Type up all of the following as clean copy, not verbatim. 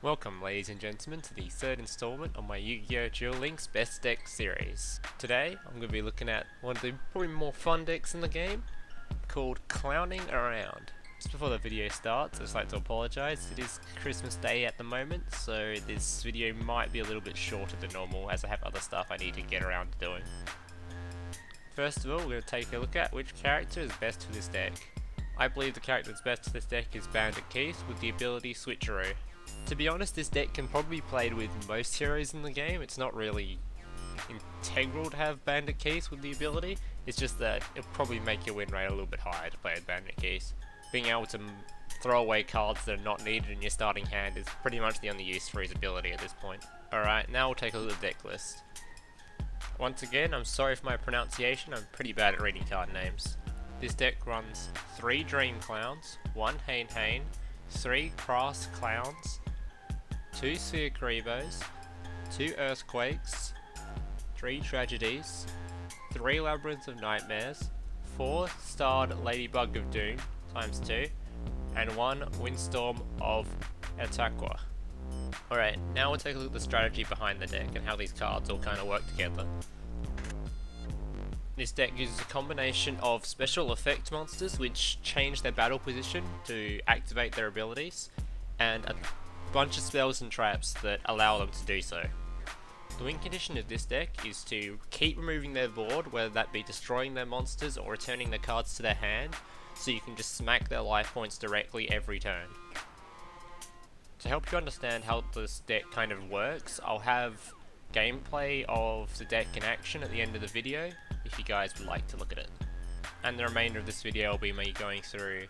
Welcome ladies and gentlemen to the third installment of my Yu-Gi-Oh! Duel Links Best Deck series. Today I'm going to be looking at one of the probably more fun decks in the game, called Clowning Around. Just before the video starts, I'd just like to apologise. It is Christmas Day at the moment, so this video might be a little bit shorter than normal as I have other stuff I need to get around to doing. First of all, we're going to take a look at which character is best for this deck. I believe the character that's best for this deck is Bandit Keith with the ability Switcheroo. To be honest, this deck can probably be played with most heroes in the game. It's not really integral to have Bandit Keys with the ability. It's just that it'll probably make your win rate a little bit higher to play with Bandit Keys. Being able to throw away cards that are not needed in your starting hand is pretty much the only use for his ability at this point. Alright, now we'll take a look at the deck list. Once again, I'm sorry for my pronunciation, I'm pretty bad at reading card names. This deck runs 3 Dream Clowns, 1 Hane, 3 Cross Clowns, 2 Sphere Karibos, 2 Earthquakes, 3 Tragedies, 3 Labyrinth of Nightmares, 4 Starred Ladybug of Doom times 2, and 1 Windstorm of Ataqua. Alright, now we'll take a look at the strategy behind the deck and how these cards all kind of work together. This deck uses a combination of special effect monsters which change their battle position to activate their abilities, and a bunch of spells and traps that allow them to do so. The win condition of this deck is to keep removing their board, whether that be destroying their monsters or returning their cards to their hand, so you can just smack their life points directly every turn. To help you understand how this deck kind of works, I'll have gameplay of the deck in action at the end of the video, if you guys would like to look at it. And the remainder of this video will be me going through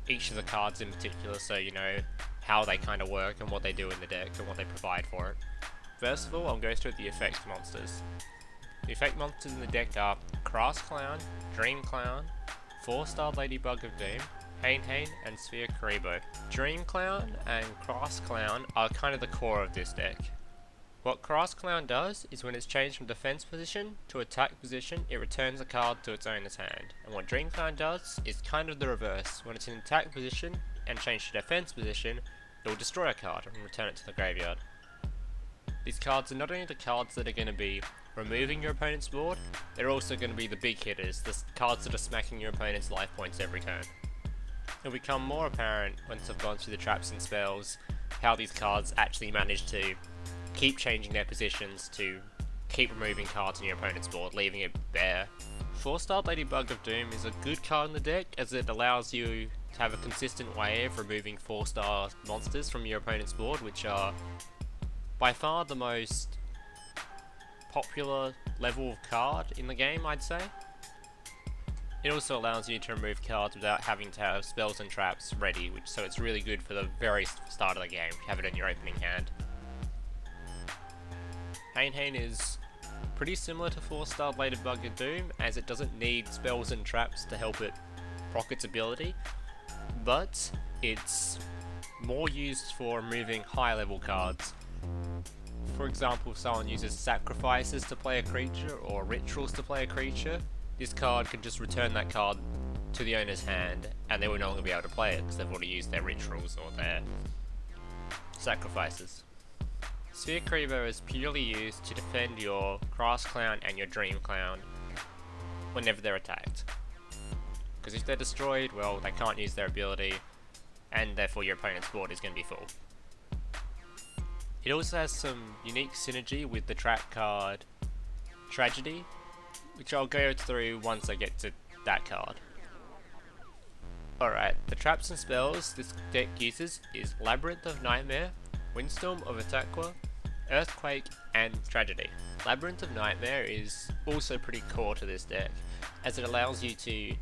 each of the cards in particular, so you know how they kind of work and what they do in the deck and what they provide for it. First of all, I'll go through the effect monsters. The effect monsters in the deck are Crass Clown, Dream Clown, 4-star Ladybug of Doom, Hane, and Sphere Karibo. Dream Clown and Crass Clown are kind of the core of this deck. What Crass Clown does is when it's changed from defense position to attack position, it returns a card to its owner's hand. And what Dream Clown does is kind of the reverse. When it's in attack position and changed to defense position, it will destroy a card and return it to the graveyard. These cards are not only the cards that are going to be removing your opponent's board, they're also going to be the big hitters, the cards that are smacking your opponent's life points every turn. It'll become more apparent once I've gone through the traps and spells how these cards actually manage to keep changing their positions to keep removing cards on your opponent's board, leaving it bare. 4-star Ladybug of Doom is a good card in the deck as it allows you to have a consistent way of removing 4-star monsters from your opponent's board, which are by far the most popular level of card in the game, I'd say. It also allows you to remove cards without having to have spells and traps ready, so it's really good for the very start of the game, have it in your opening hand. Hane is pretty similar to 4-star Ladybug of Doom, as it doesn't need spells and traps to help it proc its ability, but it's more used for removing high level cards. For example, if someone uses sacrifices to play a creature or rituals to play a creature, this card can just return that card to the owner's hand and they will no longer be able to play it because they've already used their rituals or their sacrifices. Sphere Karibo is purely used to defend your Crass Clown and your Dream Clown whenever they're attacked. Because if they're destroyed, well, they can't use their ability, and therefore your opponent's board is going to be full. It also has some unique synergy with the trap card Tragedy, which I'll go through once I get to that card. Alright, the traps and spells this deck uses is Labyrinth of Nightmare, Windstorm of Ataqua, Earthquake, and Tragedy. Labyrinth of Nightmare is also pretty core to this deck, as it allows you to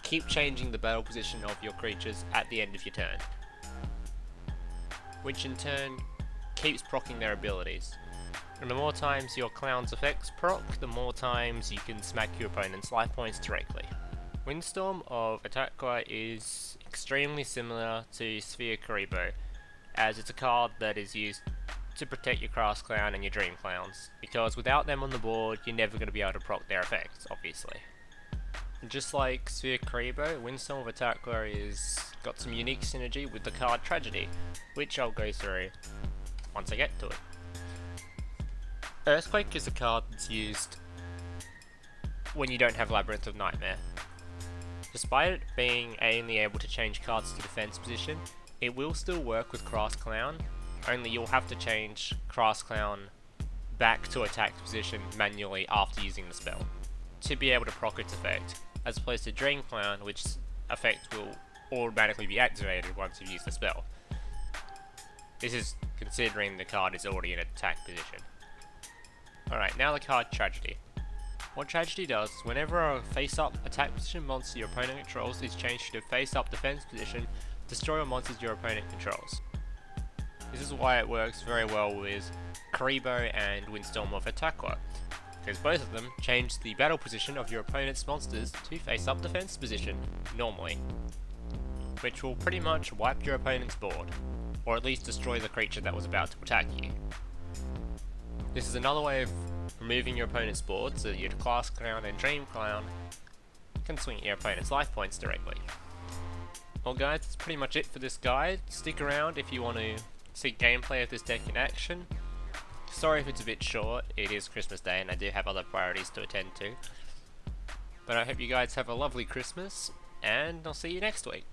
keep changing the battle position of your creatures at the end of your turn, which in turn keeps proccing their abilities. And the more times your clown's effects proc, the more times you can smack your opponent's life points directly. Windstorm of Ataqua is extremely similar to Sphere Karibo, as it's a card that is used to protect your Crass Clown and your Dream Clowns, because without them on the board, you're never going to be able to proc their effects, obviously. And just like Sphere Karibo, Windstorm of Ataqua is got some unique synergy with the card Tragedy, which I'll go through once I get to it. Earthquake is a card that's used when you don't have Labyrinth of Nightmare. Despite it being only able to change cards to defense position, it will still work with Crass Clown, only you'll have to change Crass Clown back to attack position manually after using the spell to be able to proc its effect, as opposed to Dream Clown, which effect will automatically be activated once you've used the spell. This is considering the card is already in attack position. Alright, now the card Tragedy. What Tragedy does is whenever a face-up attack position monster your opponent controls is changed to face-up defense position, destroy all monsters your opponent controls. This is why it works very well with Karibo and Windstorm of Atakwa, because both of them change the battle position of your opponent's monsters to face-up defense position, normally, which will pretty much wipe your opponent's board, or at least destroy the creature that was about to attack you. This is another way of removing your opponent's board so that your Crass Clown and Dream Clown can swing at your opponent's life points directly. Well guys, that's pretty much it for this guide. Stick around if you want to see gameplay of this deck in action. Sorry if it's a bit short, it is Christmas Day and I do have other priorities to attend to. But I hope you guys have a lovely Christmas, and I'll see you next week.